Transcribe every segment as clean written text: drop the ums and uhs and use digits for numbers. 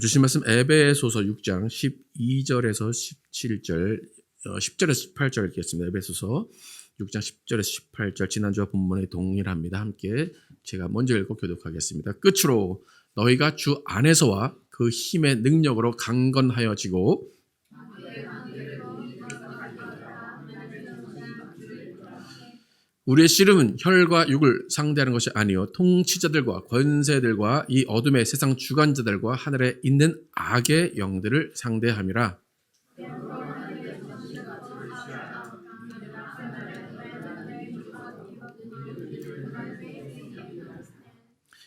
주신 말씀 에베소서 6장 12절에서 17절, 10절에서 18절 읽겠습니다. 에베소서 6장 10절에서 18절 지난주와 본문에 동일합니다. 함께 제가 먼저 읽고 교독하겠습니다. 끝으로 너희가 주 안에서와 그 힘의 능력으로 강건하여지고 우리의 씨름은 혈과 육을 상대하는 것이 아니요 통치자들과 권세들과 이 어둠의 세상 주관자들과 하늘에 있는 악의 영들을 상대함이라.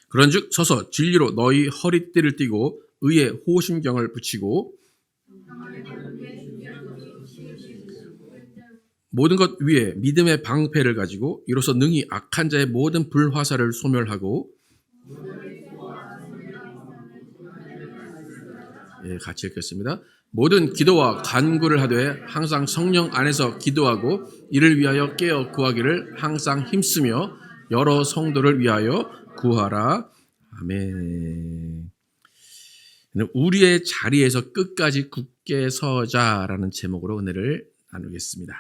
그런즉 서서 진리로 너희 허리띠를 띠고 의의 호심경을 붙이고 모든 것 위에 믿음의 방패를 가지고 이로써 능히 악한 자의 모든 불화살을 소멸하고 같이 읽겠습니다. 모든 기도와 간구를 하되 항상 성령 안에서 기도하고 이를 위하여 깨어 구하기를 항상 힘쓰며 여러 성도를 위하여 구하라. 아멘. 우리의 자리에서 끝까지 굳게 서자라는 제목으로 은혜를 나누겠습니다.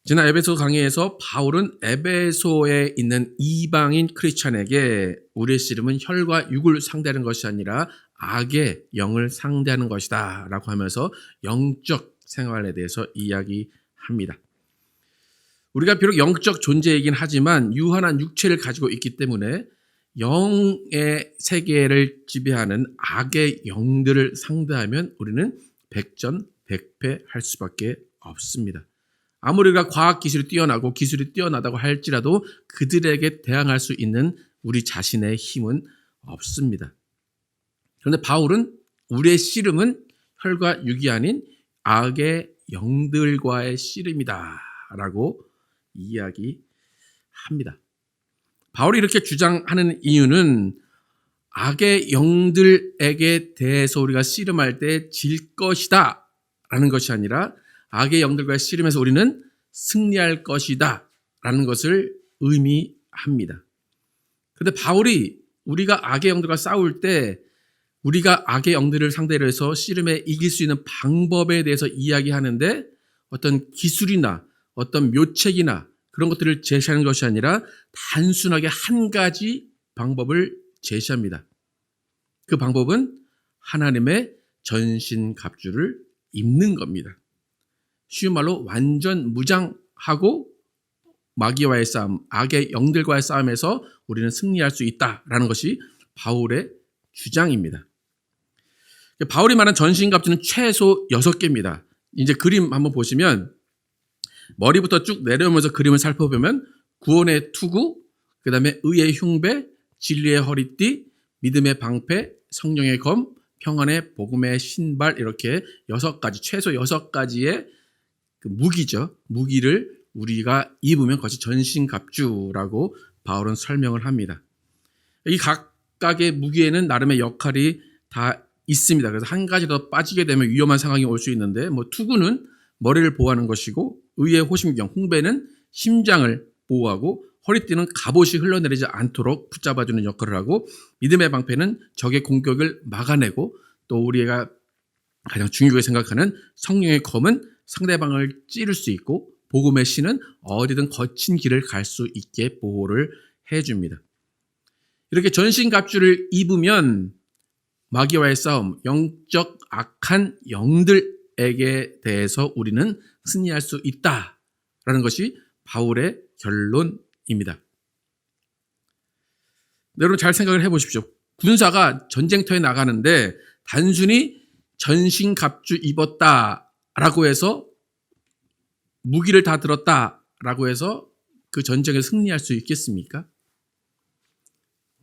지난 에베소 강의에서 바울은 에베소에 있는 이방인 크리스찬에게 우리의 씨름은 혈과 육을 상대하는 것이 아니라 악의 영을 상대하는 것이다 라고 하면서 영적 생활에 대해서 이야기합니다. 우리가 비록 영적 존재이긴 하지만 유한한 육체를 가지고 있기 때문에 영의 세계를 지배하는 악의 영들을 상대하면 우리는 백전백패할 수밖에 없습니다. 아무리 우리가 과학기술이 뛰어나고 기술이 뛰어나다고 할지라도 그들에게 대항할 수 있는 우리 자신의 힘은 없습니다. 그런데 바울은 우리의 씨름은 혈과 육이 아닌 악의 영들과의 씨름이다 라고 이야기합니다. 바울이 이렇게 주장하는 이유는 악의 영들에게 대해서 우리가 씨름할 때 질 것이다 라는 것이 아니라 악의 영들과의 씨름에서 우리는 승리할 것이다 라는 것을 의미합니다. 그런데 바울이 우리가 악의 영들과 싸울 때 우리가 악의 영들을 상대로 해서 씨름에 이길 수 있는 방법에 대해서 이야기하는데 어떤 기술이나 어떤 묘책이나 그런 것들을 제시하는 것이 아니라 단순하게 한 가지 방법을 제시합니다. 그 방법은 하나님의 전신갑주를 입는 겁니다. 쉬운 말로 완전 무장하고 마귀와의 싸움, 악의 영들과의 싸움에서 우리는 승리할 수 있다라는 것이 바울의 주장입니다. 바울이 말한 전신갑주는 최소 6개입니다. 이제 그림 한번 보시면 머리부터 쭉 내려오면서 그림을 살펴보면 구원의 투구, 그 다음에 의의 흉배, 진리의 허리띠, 믿음의 방패, 성령의 검, 평안의 복음의 신발 이렇게 6가지, 최소 6가지의 그 무기죠. 무기를 우리가 입으면 그것이 전신갑주라고 바울은 설명을 합니다. 이 각각의 무기에는 나름의 역할이 다 있습니다. 그래서 한 가지 더 빠지게 되면 위험한 상황이 올 수 있는데 투구는 머리를 보호하는 것이고 의의 호심경, 흉배는 심장을 보호하고 허리띠는 갑옷이 흘러내리지 않도록 붙잡아주는 역할을 하고 믿음의 방패는 적의 공격을 막아내고 또 우리가 가장 중요하게 생각하는 성령의 검은 상대방을 찌를 수 있고 복음의 신은 어디든 거친 길을 갈 수 있게 보호를 해줍니다. 이렇게 전신갑주를 입으면 마귀와의 싸움, 영적 악한 영들에게 대해서 우리는 승리할 수 있다라는 것이 바울의 결론입니다. 여러분 잘 생각을 해보십시오. 군사가 전쟁터에 나가는데 단순히 전신갑주 입었다라고 해서 무기를 다 들었다라고 해서 그 전쟁에 승리할 수 있겠습니까?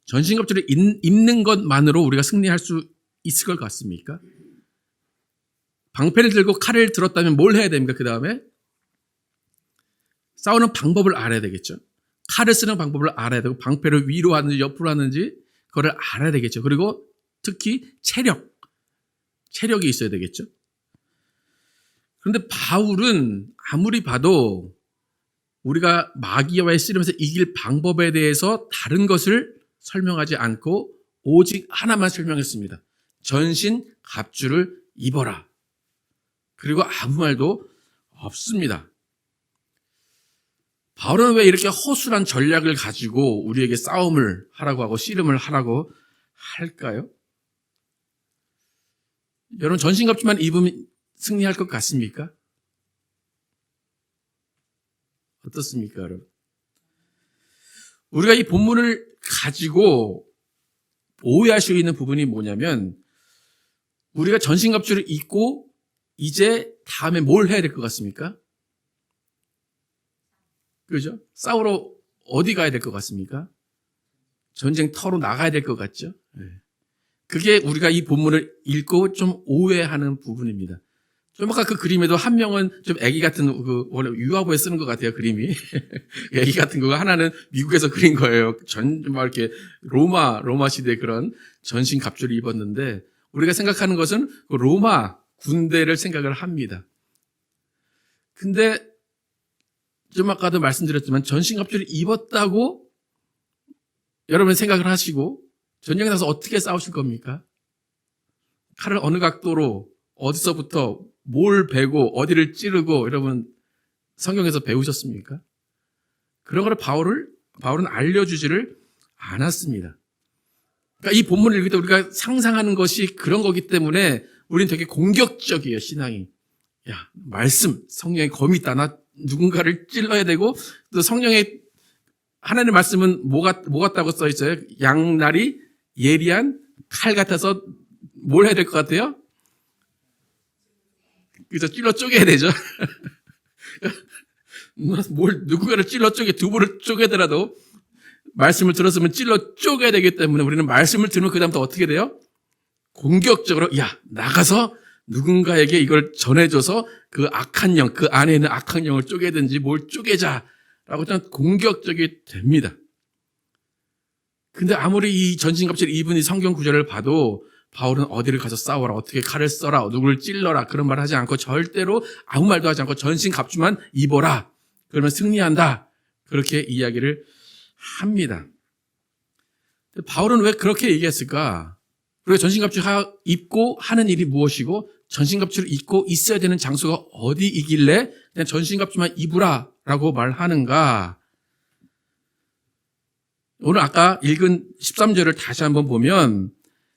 전신갑주를 입는 것만으로 우리가 승리할 수 있을 것 같습니까? 방패를 들고 칼을 들었다면 뭘 해야 됩니까? 그 다음에 싸우는 방법을 알아야 되겠죠. 칼을 쓰는 방법을 알아야 되고 방패를 위로 하는지 옆으로 하는지 그거를 알아야 되겠죠. 그리고 특히 체력이 있어야 되겠죠. 그런데 바울은 아무리 봐도 우리가 마귀와의 씨름에서 이길 방법에 대해서 다른 것을 설명하지 않고 오직 하나만 설명했습니다. 전신 갑주를 입어라. 그리고 아무 말도 없습니다. 바울은 왜 이렇게 허술한 전략을 가지고 우리에게 싸움을 하라고 하고 씨름을 하라고 할까요? 여러분, 전신갑주만 입으면 승리할 것 같습니까? 어떻습니까, 여러분? 우리가 이 본문을 가지고 오해할 수 있는 부분이 뭐냐면, 우리가 전신갑주를 입고 이제 다음에 뭘 해야 될 것 같습니까? 그죠? 싸우러 어디 가야 될 것 같습니까? 전쟁터로 나가야 될 것 같죠? 그게 우리가 이 본문을 읽고 좀 오해하는 부분입니다. 좀 아까 그 그림에도 한 명은 좀 애기 같은, 원래 유아부에 쓰는 것 같아요, 그림이. 애기 같은 거 하나는 미국에서 그린 거예요. 막 이렇게 로마 시대 그런 전신 갑주를 입었는데, 우리가 생각하는 것은 그 로마 군대를 생각을 합니다. 근데 좀 아까도 말씀드렸지만 전신 갑주를 입었다고 여러분 생각을 하시고 전쟁에 나서 어떻게 싸우실 겁니까? 칼을 어느 각도로 어디서부터 뭘 베고 어디를 찌르고 여러분 성경에서 배우셨습니까? 그런 걸 바울은 알려주지를 않았습니다. 그러니까 이 본문을 읽을 때 우리가 상상하는 것이 그런 거기 때문에 우리는 되게 공격적이에요, 신앙이. 야, 말씀, 성령에 검이 있다. 나 누군가를 찔러야 되고, 또 성령의 하나님의 말씀은 뭐 같다고 써 있어요? 양날이 예리한 칼 같아서 뭘 해야 될 것 같아요? 그죠? 찔러 쪼개야 되죠. 누군가를 찔러 두부를 쪼개더라도 말씀을 들었으면 찔러 쪼개야 되기 때문에 우리는 말씀을 들으면 그 다음부터 어떻게 돼요? 공격적으로, 야, 나가서 누군가에게 이걸 전해줘서 그 악한 영, 그 안에 있는 악한 영을 쪼개든지 뭘 쪼개자라고 좀 공격적이 됩니다. 근데 아무리 이 전신갑주를 입은 이 성경 구절을 봐도 바울은 어디를 가서 싸워라, 어떻게 칼을 써라, 누구를 찔러라 그런 말 하지 않고 절대로 아무 말도 하지 않고 전신갑주만 입어라. 그러면 승리한다. 그렇게 이야기를 합니다. 바울은 왜 그렇게 얘기했을까? 우리가 전신갑주 입고 하는 일이 무엇이고 전신갑주를 입고 있어야 되는 장소가 어디이길래 그냥 전신갑주만 입으라 라고 말하는가? 오늘 아까 읽은 13절을 다시 한번 보면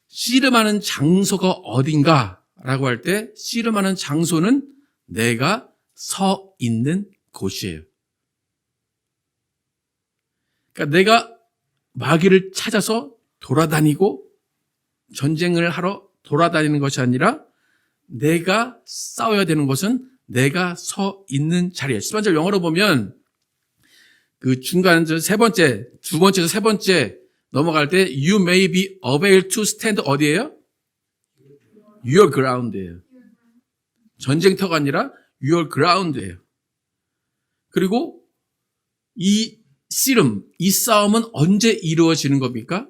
씨름하는 장소가 어딘가 라고 할 때 씨름하는 장소는 내가 서 있는 곳이에요. 그러니까 내가 마귀를 찾아서 돌아다니고 전쟁을 하러 돌아다니는 것이 아니라 내가 싸워야 되는 것은 내가 서 있는 자리에. 13절 영어로 보면 그 중간 두 번째에서 세 번째 넘어갈 때 you may be able to stand 어디예요? your ground예요. 전쟁터가 아니라 your ground예요. 그리고 이 씨름, 이 싸움은 언제 이루어지는 겁니까?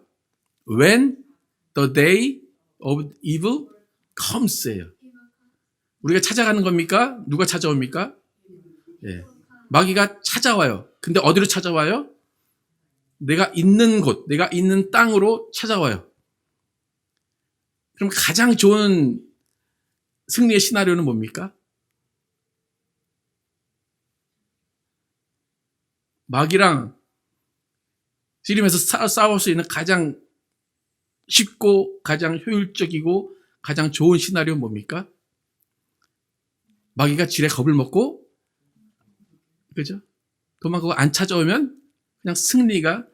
When the day of evil comes예요. 우리가 찾아가는 겁니까? 누가 찾아옵니까? 예. 마귀가 찾아와요. 근데 어디로 찾아와요? 내가 있는 곳, 내가 있는 땅으로 찾아와요. 그럼 가장 좋은 승리의 시나리오는 뭡니까? 마귀랑 씨름에서 싸울 수 있는 가장 쉽고 가장 효율적이고 가장 좋은 시나리오는 뭡니까? 마귀가 지레 겁을 먹고, 그죠? 도망가고 안 찾아오면 그냥 승리가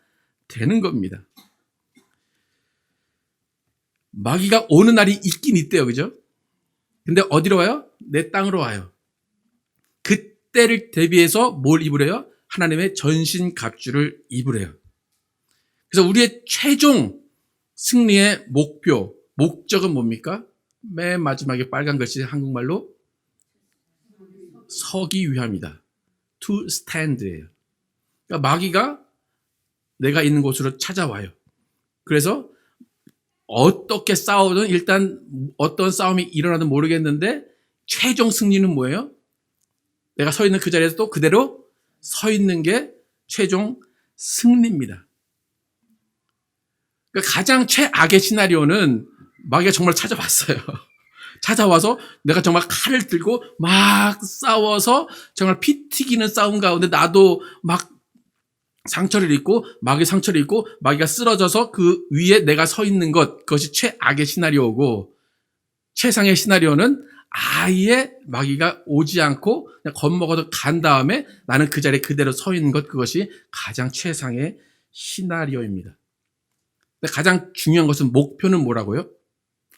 되는 겁니다. 마귀가 오는 날이 있긴 있대요, 그죠? 근데 어디로 와요? 내 땅으로 와요. 그때를 대비해서 뭘 입으래요? 하나님의 전신 갑주를 입으래요. 그래서 우리의 최종 승리의 목적은 뭡니까? 맨 마지막에 빨간 글씨 한국말로 서기 위함이다. To stand예요. 그러니까 마귀가 내가 있는 곳으로 찾아와요. 그래서 어떻게 싸우든 일단 어떤 싸움이 일어나든 모르겠는데 최종 승리는 뭐예요? 내가 서 있는 그 자리에서 또 그대로 서 있는 게 최종 승리입니다. 그러니까 가장 최악의 시나리오는 마귀가 정말 찾아왔어요. 찾아와서 내가 정말 칼을 들고 막 싸워서 정말 피 튀기는 싸움 가운데 나도 막 상처를 입고 마귀 상처를 입고 마귀가 쓰러져서 그 위에 내가 서 있는 것, 그것이 최악의 시나리오고, 최상의 시나리오는 아예 마귀가 오지 않고 그냥 겁먹어도 간 다음에 나는 그 자리에 그대로 서 있는 것, 그것이 가장 최상의 시나리오입니다. 근데 가장 중요한 것은 목표는 뭐라고요?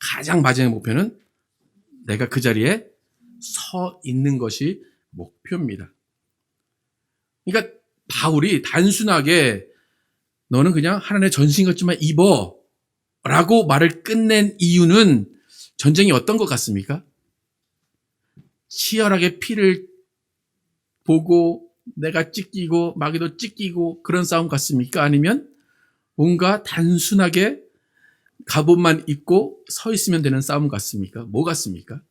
가장 마지막의 목표는 내가 그 자리에 서 있는 것이 목표입니다. 그러니까 바울이 단순하게 너는 그냥 하나님의 전신갑주만 입어 라고 말을 끝낸 이유는 전쟁이 어떤 것 같습니까? 치열하게 피를 보고 내가 찢기고 마귀도 찢기고 그런 싸움 같습니까? 아니면 뭔가 단순하게 갑옷만 입고 서 있으면 되는 싸움 같습니까? 뭐 같습니까?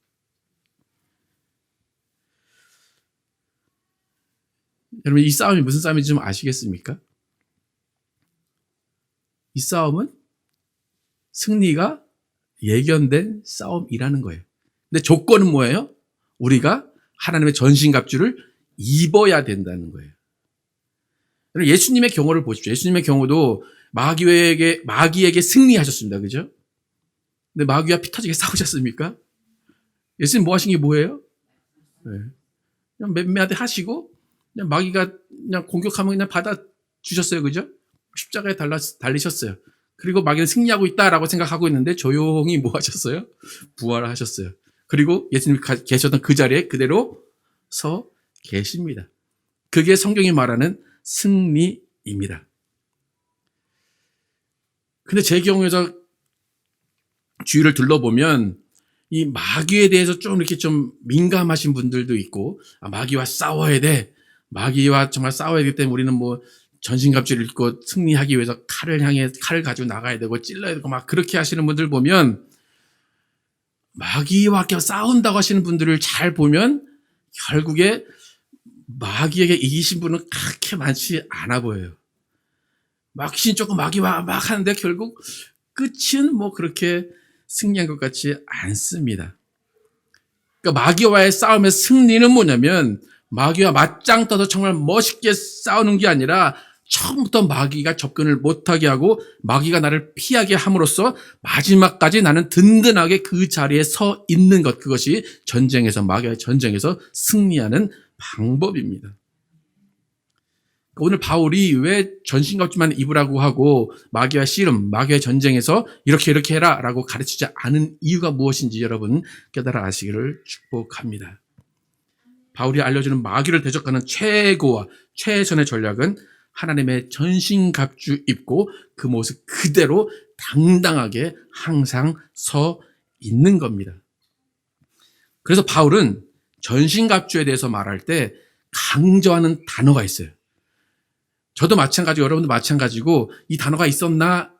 여러분, 이 싸움이 무슨 싸움인지 좀 아시겠습니까? 이 싸움은 승리가 예견된 싸움이라는 거예요. 근데 조건은 뭐예요? 우리가 하나님의 전신갑주를 입어야 된다는 거예요. 예수님의 경우를 보십시오. 예수님의 경우도 마귀에게 승리하셨습니다. 그죠? 근데 마귀와 피 터지게 싸우셨습니까? 예수님 뭐 하신 게 뭐예요? 네. 그냥 몇 하시고 그냥 마귀가 그냥 공격하면 그냥 받아 주셨어요. 그죠? 십자가에 달리셨어요. 그리고 마귀는 승리하고 있다라고 생각하고 있는데 조용히 뭐 하셨어요? 부활하셨어요. 그리고 예수님이 계셨던 그 자리에 그대로 서 계십니다. 그게 성경이 말하는 승리입니다. 근데 제 경우에서 주위를 둘러보면 이 마귀에 대해서 좀 이렇게 좀 민감하신 분들도 있고, 마귀와 싸워야 돼. 마귀와 정말 싸워야 되기 때문에 우리는 뭐 전신갑주를 입고 승리하기 위해서 칼을 가지고 나가야 되고 찔러야 되고 막 그렇게 하시는 분들 보면, 마귀와 싸운다고 하시는 분들을 잘 보면 결국에 마귀에게 이기신 분은 그렇게 많지 않아 보여요. 귀신 조금 마귀와 막 하는데 결국 끝은 뭐 그렇게 승리한 것 같지 않습니다. 그러니까 마귀와의 싸움의 승리는 뭐냐면, 마귀와 맞짱 떠서 정말 멋있게 싸우는 게 아니라 처음부터 마귀가 접근을 못하게 하고 마귀가 나를 피하게 함으로써 마지막까지 나는 든든하게 그 자리에 서 있는 것, 그것이 마귀와의 전쟁에서 승리하는 방법입니다. 오늘 바울이 왜 전신갑주만 입으라고 하고 마귀와 씨름, 마귀의 전쟁에서 이렇게 해라 라고 가르치지 않은 이유가 무엇인지 여러분 깨달아 아시기를 축복합니다. 바울이 알려주는 마귀를 대적하는 최고와 최선의 전략은 하나님의 전신갑주 입고 그 모습 그대로 당당하게 항상 서 있는 겁니다. 그래서 바울은 전신갑주에 대해서 말할 때 강조하는 단어가 있어요. 저도 마찬가지고 여러분도 마찬가지고 이 단어가 있었나라고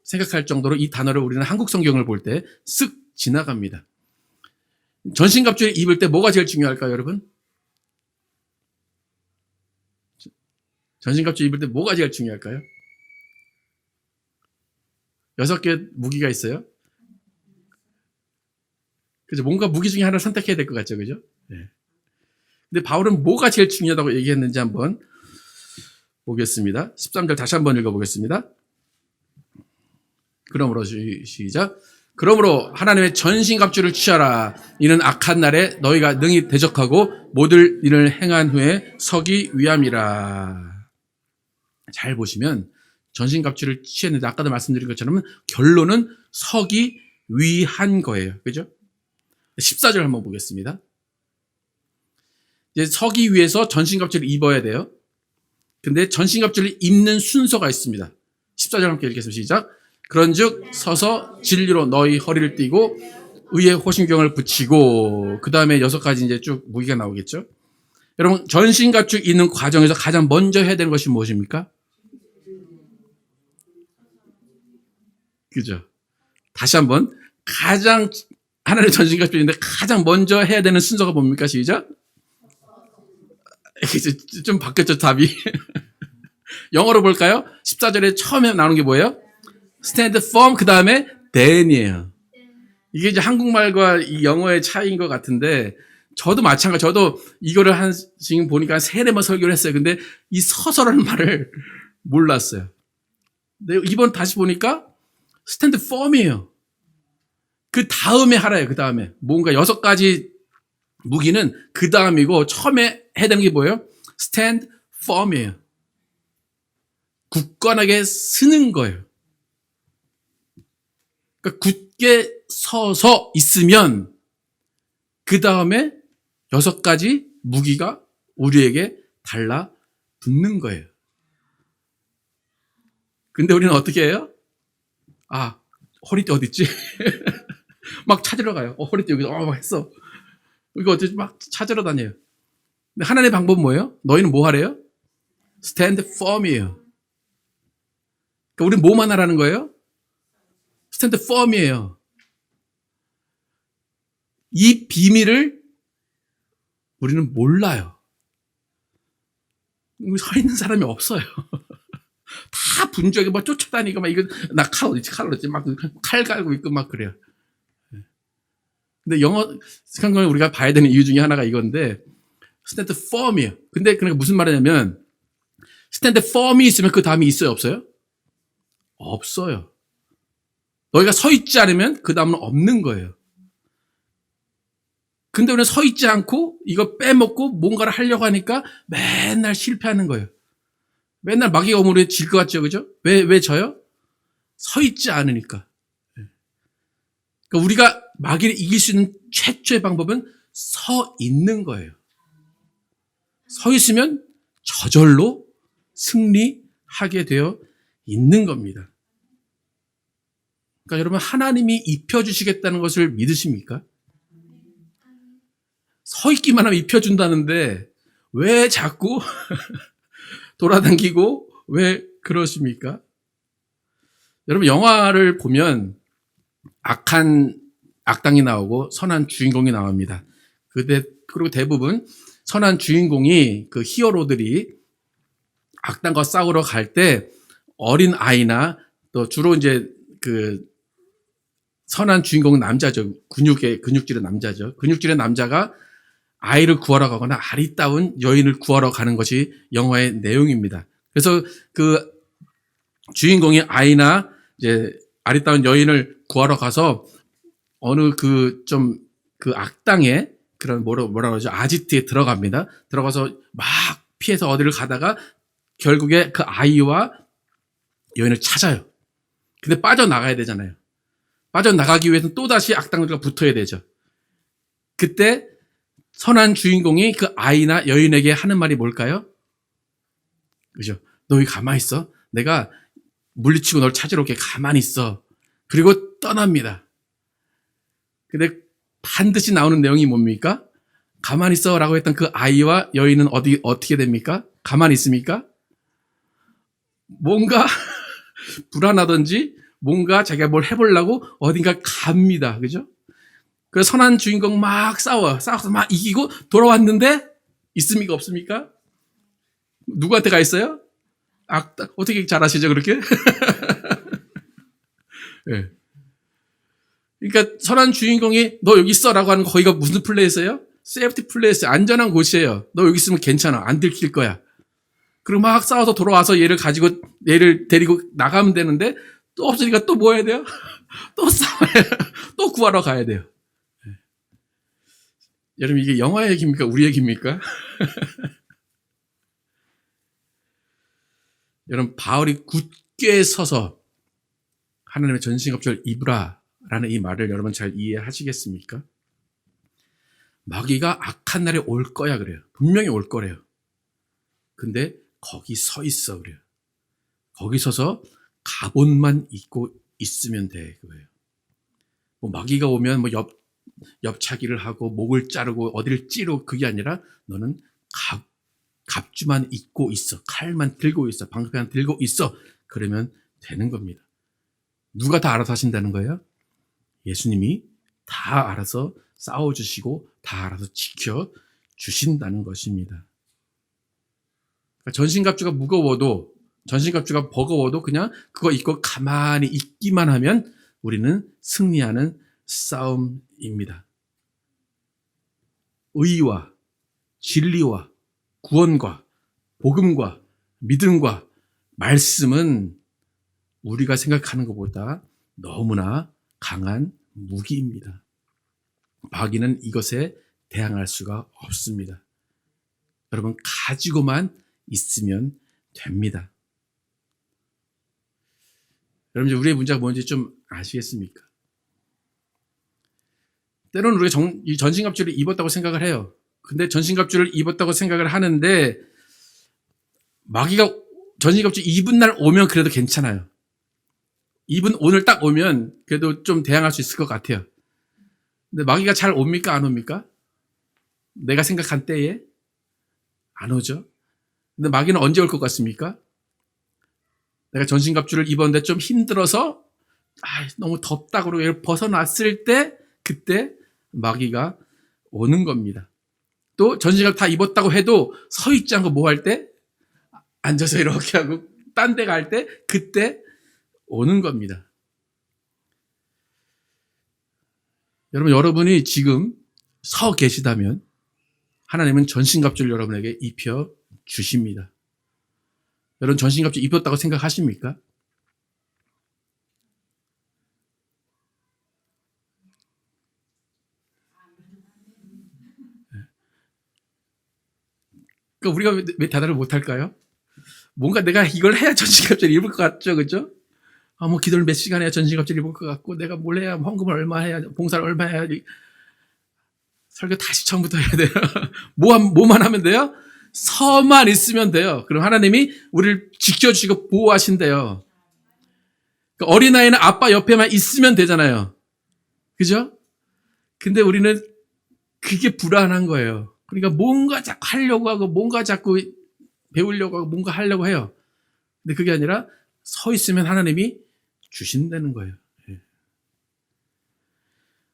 생각할 정도로 이 단어를 우리는 한국 성경을 볼 때 쓱 지나갑니다. 전신갑주를 입을 때 뭐가 제일 중요할까요, 여러분? 전신갑주 입을 때 뭐가 제일 중요할까요? 6개 무기가 있어요. 그죠? 뭔가 무기 중에 하나를 선택해야 될 것 같죠, 그죠? 네. 근데 바울은 뭐가 제일 중요하다고 얘기했는지 한번 보겠습니다. 13절 다시 한번 읽어보겠습니다. 그러므로 시작. 그러므로 하나님의 전신갑주를 취하라. 이는 악한 날에 너희가 능히 대적하고 모든 일을 행한 후에 서기 위함이라. 잘 보시면 전신갑주를 취했는데 아까도 말씀드린 것처럼 결론은 서기 위한 거예요. 그죠? 14절 한번 보겠습니다. 이제 서기 위해서 전신갑주를 입어야 돼요. 근데 전신갑주를 입는 순서가 있습니다. 14절 함께 읽겠습니다. 시작. 그런즉 서서 진리로 너희 허리를 띠고 의의 호심경을 붙이고, 그 다음에 6가지 이제 쭉 무기가 나오겠죠. 여러분, 전신갑주 입는 과정에서 가장 먼저 해야 되는 것이 무엇입니까? 그죠? 다시 한번, 하나님의 전신갑주 입는데 가장 먼저 해야 되는 순서가 뭡니까? 시작. 좀 바뀌었죠, 답이. 영어로 볼까요? 14절에 처음에 나오는 게 뭐예요? stand firm 그 다음에 then이에요. 이게 이제 한국말과 이 영어의 차이인 것 같은데 저도 마찬가지. 저도 이거를 지금 보니까 3-4번 설교를 했어요. 근데 이 서서라는 말을 몰랐어요. 근데 이번 다시 보니까 stand firm이에요. 그 다음에 하라요. 그 다음에 뭔가 6가지 무기는 그 다음이고 처음에 해야 되는 게 뭐예요? stand firm이에요. 굳건하게 서는 거예요. 그러니까 굳게 서서 있으면 그 다음에 6가지 무기가 우리에게 달라붙는 거예요. 근데 우리는 어떻게 해요? 아, 허리띠 어디 있지? 막 찾으러 가요. 허리띠 여기 했어. 이거 어쩌지? 막 찾으러 다녀요. 근데 하나님의 방법은 뭐예요? 너희는 뭐 하래요? stand firm이에요. 그러니까 우리는 뭐만 하라는 거예요? stand firm이에요. 이 비밀을 우리는 몰라요. 서 있는 사람이 없어요. 다 분주하게 막 쫓아다니고 막 이거 나 칼 어디지 칼 어디지 막 칼 갈고 있고 막 그래요. 근데 영어 성경을 우리가 봐야 되는 이유 중에 하나가 이건데 stand firm이에요. 근데 그러니까 무슨 말이냐면 stand firm이 있으면 그 다음이 있어요 없어요? 없어요. 너희가 서 있지 않으면 그 다음은 없는 거예요. 근데 우리는 서 있지 않고 이거 빼먹고 뭔가를 하려고 하니까 맨날 실패하는 거예요. 맨날 마귀가 오면 우리 질 것 같죠, 그죠? 왜 져요? 서 있지 않으니까. 그러니까 우리가 마귀를 이길 수 있는 최초의 방법은 서 있는 거예요. 서 있으면 저절로 승리하게 되어 있는 겁니다. 그러니까 여러분 하나님이 입혀주시겠다는 것을 믿으십니까? 서 있기만 하면 입혀준다는데 왜 자꾸 돌아다니고 왜 그러십니까? 여러분 영화를 보면 악당이 나오고 선한 주인공이 나옵니다. 그리고 대부분 선한 주인공이 그 히어로들이 악당과 싸우러 갈 때 어린 아이나 또 주로 이제 그 선한 주인공은 남자죠. 근육질의 남자죠. 근육질의 남자가 아이를 구하러 가거나 아리따운 여인을 구하러 가는 것이 영화의 내용입니다. 그래서 그 주인공이 아이나 이제 아리따운 여인을 구하러 가서 어느 그 악당의 그런 뭐라 그러죠? 아지트에 들어갑니다. 들어가서 막 피해서 어디를 가다가 결국에 그 아이와 여인을 찾아요. 근데 빠져나가야 되잖아요. 빠져나가기 위해서는 또다시 악당들과 붙어야 되죠. 그때 선한 주인공이 그 아이나 여인에게 하는 말이 뭘까요? 그죠? 너 여기 가만히 있어. 내가 물리치고 널 찾으러 올게. 가만히 있어. 그리고 떠납니다. 근데 반드시 나오는 내용이 뭡니까? 가만히 있어 라고 했던 그 아이와 여인은 어떻게 됩니까? 가만히 있습니까? 뭔가 불안하든지 뭔가 자기가 뭘 해보려고 어딘가 갑니다. 그죠? 그래서 선한 주인공 막 싸워서 막 이기고 돌아왔는데 있습니까? 없습니까? 누구한테 가 있어요? 어떻게 잘하시죠, 그렇게? 네. 그러니까 선한 주인공이 너 여기 있어라고 하는 거 거기가 무슨 플레이스예요? 세이프티 플레이스, 안전한 곳이에요. 너 여기 있으면 괜찮아. 안 들킬 거야. 그리고 막 싸워서 돌아와서 얘를 데리고 나가면 되는데 또 없으니까 또 뭐 해야 돼요? 또 싸워야 또 구하러 가야 돼요. 여러분 이게 영화 얘기입니까? 우리 얘기입니까? 여러분 바울이 굳게 서서 하나님의 전신갑주를 입으라라는 이 말을 여러분 잘 이해하시겠습니까? 마귀가 악한 날에 올 거야 그래요. 분명히 올 거래요. 근데 거기 서 있어 그래요. 거기 서서 갑옷만 입고 있으면 돼 그거예요. 뭐 마귀가 오면 뭐 옆차기를 하고 목을 자르고 어디를 찌르고 그게 아니라 너는 갑주만 입고 있어. 칼만 들고 있어. 방패만 들고 있어. 그러면 되는 겁니다. 누가 다 알아서 하신다는 거예요? 예수님이 다 알아서 싸워주시고 다 알아서 지켜주신다는 것입니다. 그러니까 전신갑주가 무거워도 전신갑주가 버거워도 그냥 그거 입고 가만히 있기만 하면 우리는 승리하는 싸움입니다. 의와 진리와 구원과 복음과 믿음과 말씀은 우리가 생각하는 것보다 너무나 강한 무기입니다. 마귀는 이것에 대항할 수가 없습니다. 여러분, 가지고만 있으면 됩니다. 여러분, 우리의 문제가 뭔지 좀 아시겠습니까? 때로는 우리가 이 전신갑주를 입었다고 생각을 해요. 근데 전신갑주를 입었다고 생각을 하는데 마귀가 전신갑주 입은 날 오면 그래도 괜찮아요. 입은 오늘 딱 오면 그래도 좀 대항할 수 있을 것 같아요. 근데 마귀가 잘 옵니까? 안 옵니까? 내가 생각한 때에? 안 오죠. 근데 마귀는 언제 올 것 같습니까? 내가 전신갑주를 입었는데 좀 힘들어서 너무 덥다고 그러고 벗어났을 때 그때 마귀가 오는 겁니다. 또 전신갑주 다 입었다고 해도 서 있지 않고 뭐 할 때? 앉아서 이렇게 하고 딴 데 갈 때 그때 오는 겁니다. 여러분이 지금 서 계시다면 하나님은 전신갑주를 여러분에게 입혀 주십니다. 여러분 전신갑주 입었다고 생각하십니까? 그러니까 우리가 왜 대답을 못할까요? 뭔가 내가 이걸 해야 전신갑주를 입을 것 같죠, 그죠? 뭐 기도를 몇 시간 해야 전신갑주를 입을 것 같고, 내가 뭘 해야 헌금을 얼마 해야, 봉사를 얼마 해야, 설교 다시 처음부터 해야 돼요. 뭐만 하면 돼요? 서만 있으면 돼요. 그럼 하나님이 우리를 지켜주시고 보호하신대요. 그러니까 어린아이는 아빠 옆에만 있으면 되잖아요. 그죠? 근데 우리는 그게 불안한 거예요. 그러니까 뭔가 자꾸 하려고 하고, 뭔가 자꾸 배우려고 하고, 뭔가 하려고 해요. 근데 그게 아니라 서 있으면 하나님이 주신다는 거예요.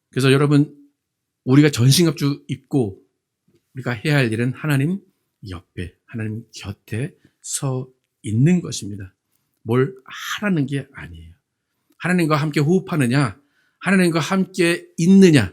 그래서 여러분, 우리가 전신갑주 입고 우리가 해야 할 일은 하나님 옆에, 하나님 곁에 서 있는 것입니다. 뭘 하라는 게 아니에요. 하나님과 함께 호흡하느냐, 하나님과 함께 있느냐,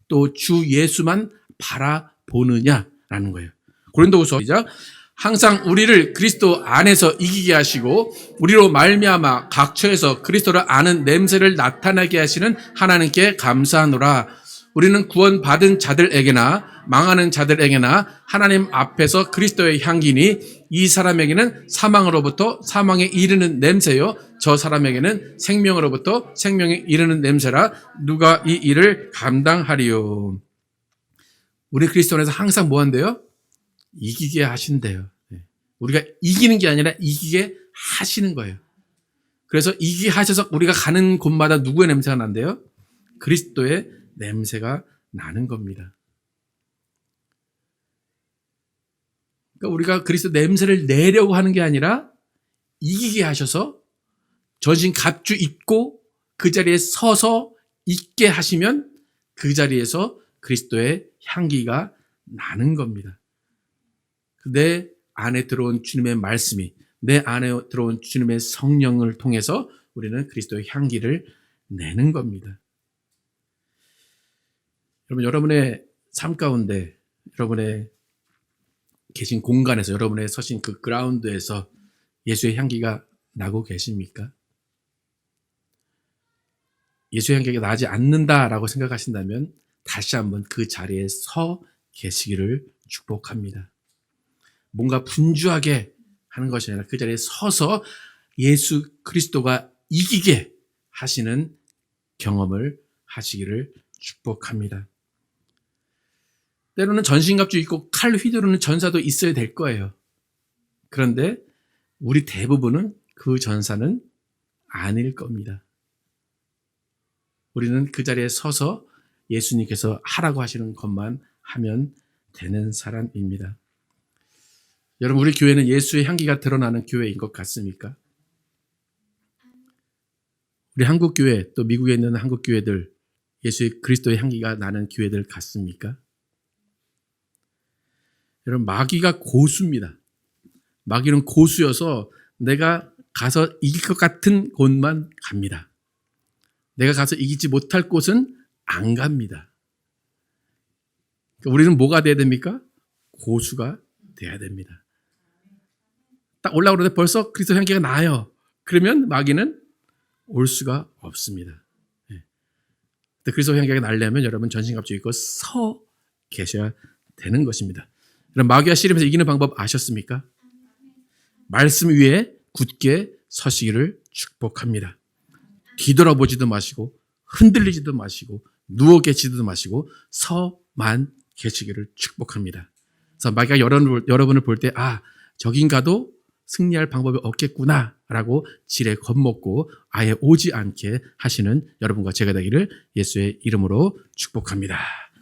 또 주 예수만 바라보느냐라는 거예요. 고린도후서 시작. 항상 우리를 그리스도 안에서 이기게 하시고 우리로 말미암아 각처에서 그리스도를 아는 냄새를 나타나게 하시는 하나님께 감사하노라. 우리는 구원받은 자들에게나 망하는 자들에게나 하나님 앞에서 그리스도의 향기니 이 사람에게는 사망으로부터 사망에 이르는 냄새요 저 사람에게는 생명으로부터 생명에 이르는 냄새라. 누가 이 일을 감당하리요. 우리 그리스도 안에서 항상 뭐 한대요? 이기게 하신대요. 우리가 이기는 게 아니라 이기게 하시는 거예요. 그래서 이기게 하셔서 우리가 가는 곳마다 누구의 냄새가 난대요? 그리스도의 냄새가 나는 겁니다. 그러니까 우리가 그리스도 냄새를 내려고 하는 게 아니라 이기게 하셔서 전신 갑주 입고 그 자리에 서서 있게 하시면 그 자리에서 그리스도의 향기가 나는 겁니다. 내 안에 들어온 주님의 말씀이, 내 안에 들어온 주님의 성령을 통해서 우리는 그리스도의 향기를 내는 겁니다. 여러분, 여러분의 삶 가운데, 여러분의 계신 공간에서, 여러분의 서신 그 그라운드에서 예수의 향기가 나고 계십니까? 예수의 향기가 나지 않는다라고 생각하신다면 다시 한번 그 자리에 서 계시기를 축복합니다. 뭔가 분주하게 하는 것이 아니라 그 자리에 서서 예수 그리스도가 이기게 하시는 경험을 하시기를 축복합니다. 때로는 전신갑주 입고 칼 휘두르는 전사도 있어야 될 거예요. 그런데 우리 대부분은 그 전사는 아닐 겁니다. 우리는 그 자리에 서서 예수님께서 하라고 하시는 것만 하면 되는 사람입니다. 여러분, 우리 교회는 예수의 향기가 드러나는 교회인 것 같습니까? 우리 한국 교회, 또 미국에 있는 한국 교회들, 예수의 그리스도의 향기가 나는 교회들 같습니까? 여러분, 마귀가 고수입니다. 마귀는 고수여서 내가 가서 이길 것 같은 곳만 갑니다. 내가 가서 이기지 못할 곳은 안 갑니다. 그러니까 우리는 뭐가 돼야 됩니까? 고수가 돼야 됩니다. 딱 올라오는데 벌써 그리스도 향기가 나요. 그러면 마귀는 올 수가 없습니다. 그리스도 향기가 나려면 여러분 전신갑주 입고 서 계셔야 되는 것입니다. 그럼 마귀와 씨름에서 이기는 방법 아셨습니까? 말씀 위에 굳게 서시기를 축복합니다. 뒤돌아보지도 마시고 흔들리지도 마시고 누워 계시지도 마시고 서만 계시기를 축복합니다. 그래서 마귀가 여러분을 볼 때 저긴가도 승리할 방법이 없겠구나라고 지레 겁먹고 아예 오지 않게 하시는 여러분과 제가 되기를 예수의 이름으로 축복합니다.